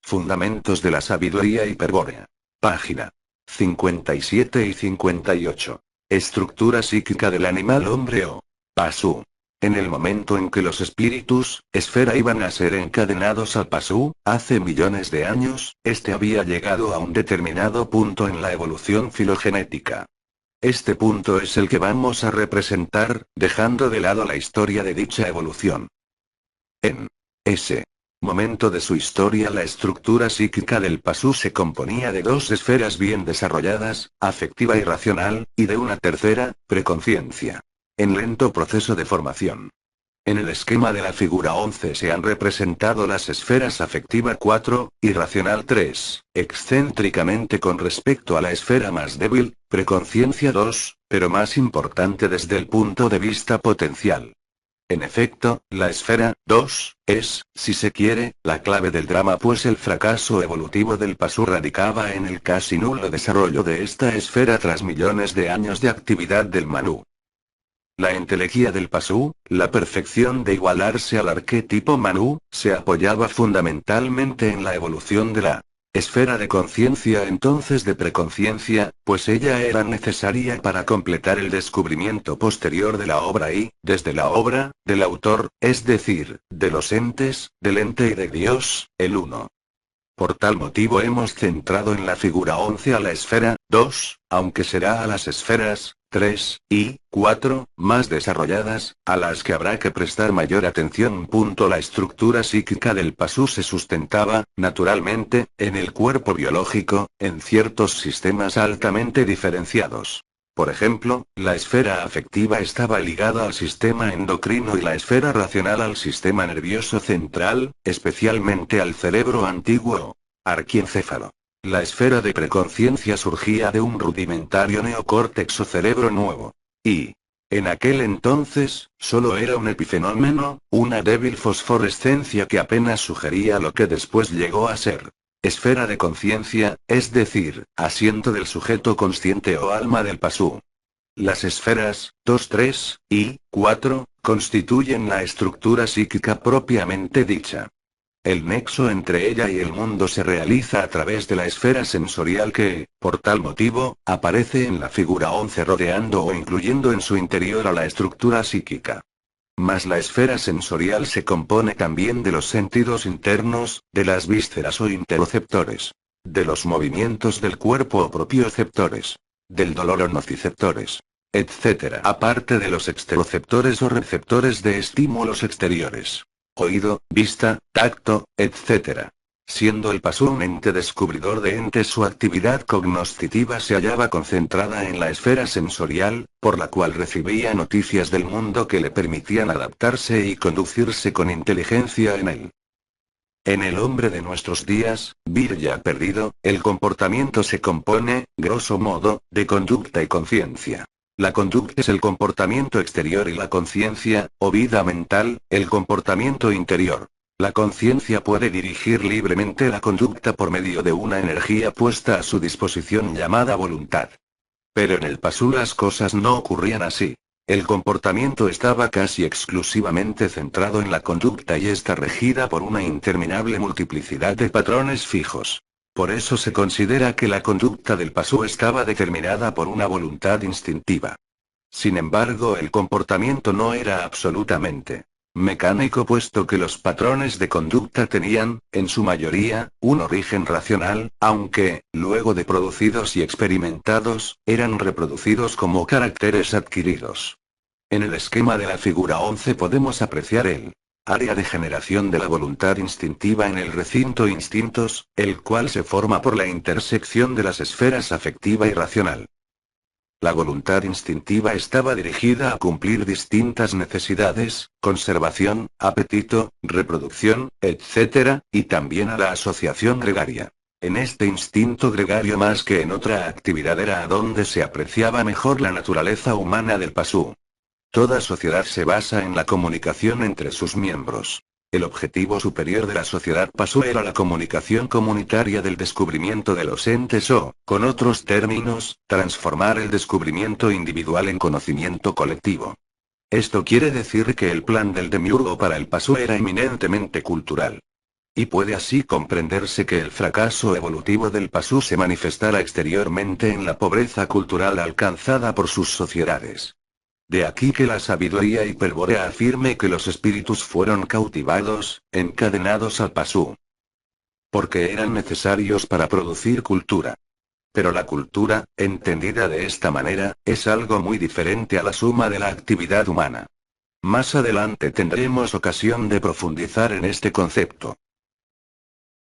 Fundamentos de la sabiduría hiperbórea. Página 57 y 58. Estructura psíquica del animal hombre o Pasú. En el momento en que los espíritus, esfera iban a ser encadenados al Pasú, hace millones de años, este había llegado a un determinado punto en la evolución filogenética. Este punto es el que vamos a representar, dejando de lado la historia de dicha evolución. En ese momento de su historia, la estructura psíquica del Pasú se componía de dos esferas bien desarrolladas, afectiva y racional, y de una tercera, preconciencia, en lento proceso de formación. En el esquema de la figura 11 se han representado las esferas afectiva 4, y racional 3, excéntricamente con respecto a la esfera más débil, preconciencia 2, pero más importante desde el punto de vista potencial. En efecto, la esfera 2 es, si se quiere, la clave del drama, pues el fracaso evolutivo del Pasú radicaba en el casi nulo desarrollo de esta esfera tras millones de años de actividad del Manú. La entelequia del Pasú, la perfección de igualarse al arquetipo Manú, se apoyaba fundamentalmente en la evolución de la esfera de conciencia, entonces de preconciencia, pues ella era necesaria para completar el descubrimiento posterior de la obra y, desde la obra, del autor, es decir, de los entes, del ente y de Dios, el uno. Por tal motivo hemos centrado en la figura 11 a la esfera 2, aunque será a las esferas 3 y 4, más desarrolladas, a las que habrá que prestar mayor atención. La estructura psíquica del Pasú se sustentaba, naturalmente, en el cuerpo biológico, en ciertos sistemas altamente diferenciados. Por ejemplo, la esfera afectiva estaba ligada al sistema endocrino y la esfera racional al sistema nervioso central, especialmente al cerebro antiguo, arquiencéfalo. La esfera de preconciencia surgía de un rudimentario neocórtex o cerebro nuevo. Y, en aquel entonces, solo era un epifenómeno, una débil fosforescencia que apenas sugería lo que después llegó a ser esfera de conciencia, es decir, asiento del sujeto consciente o alma del Pasú. Las esferas 2, 3 y 4 constituyen la estructura psíquica propiamente dicha. El nexo entre ella y el mundo se realiza a través de la esfera sensorial que, por tal motivo, aparece en la figura 11 rodeando o incluyendo en su interior a la estructura psíquica. Mas la esfera sensorial se compone también de los sentidos internos, de las vísceras o interoceptores, de los movimientos del cuerpo o propioceptores, del dolor o nociceptores, etc. Aparte de los exteroceptores o receptores de estímulos exteriores, oído, vista, tacto, etc. Siendo el Pasú un ente descubridor de entes, su actividad cognoscitiva se hallaba concentrada en la esfera sensorial, por la cual recibía noticias del mundo que le permitían adaptarse y conducirse con inteligencia en él. En el hombre de nuestros días, vir ya perdido, el comportamiento se compone, grosso modo, de conducta y conciencia. La conducta es el comportamiento exterior y la conciencia, o vida mental, el comportamiento interior. La conciencia puede dirigir libremente la conducta por medio de una energía puesta a su disposición llamada voluntad. Pero en el Pasú las cosas no ocurrían así. El comportamiento estaba casi exclusivamente centrado en la conducta y está regida por una interminable multiplicidad de patrones fijos. Por eso se considera que la conducta del Pasú estaba determinada por una voluntad instintiva. Sin embargo, el comportamiento no era absolutamente mecánico, puesto que los patrones de conducta tenían, en su mayoría, un origen racional, aunque, luego de producidos y experimentados, eran reproducidos como caracteres adquiridos. En el esquema de la figura 11 podemos apreciar el área de generación de la voluntad instintiva en el recinto instintos, el cual se forma por la intersección de las esferas afectiva y racional. La voluntad instintiva estaba dirigida a cumplir distintas necesidades, conservación, apetito, reproducción, etc., y también a la asociación gregaria. En este instinto gregario más que en otra actividad era a donde se apreciaba mejor la naturaleza humana del Pasú. Toda sociedad se basa en la comunicación entre sus miembros. El objetivo superior de la sociedad Pasú era la comunicación comunitaria del descubrimiento de los entes o, con otros términos, transformar el descubrimiento individual en conocimiento colectivo. Esto quiere decir que el plan del Demiurgo para el Pasú era eminentemente cultural. Y puede así comprenderse que el fracaso evolutivo del Pasú se manifestara exteriormente en la pobreza cultural alcanzada por sus sociedades. De aquí que la sabiduría hiperbórea afirme que los espíritus fueron cautivados, encadenados al Pasú. Porque eran necesarios para producir cultura. Pero la cultura, entendida de esta manera, es algo muy diferente a la suma de la actividad humana. Más adelante tendremos ocasión de profundizar en este concepto.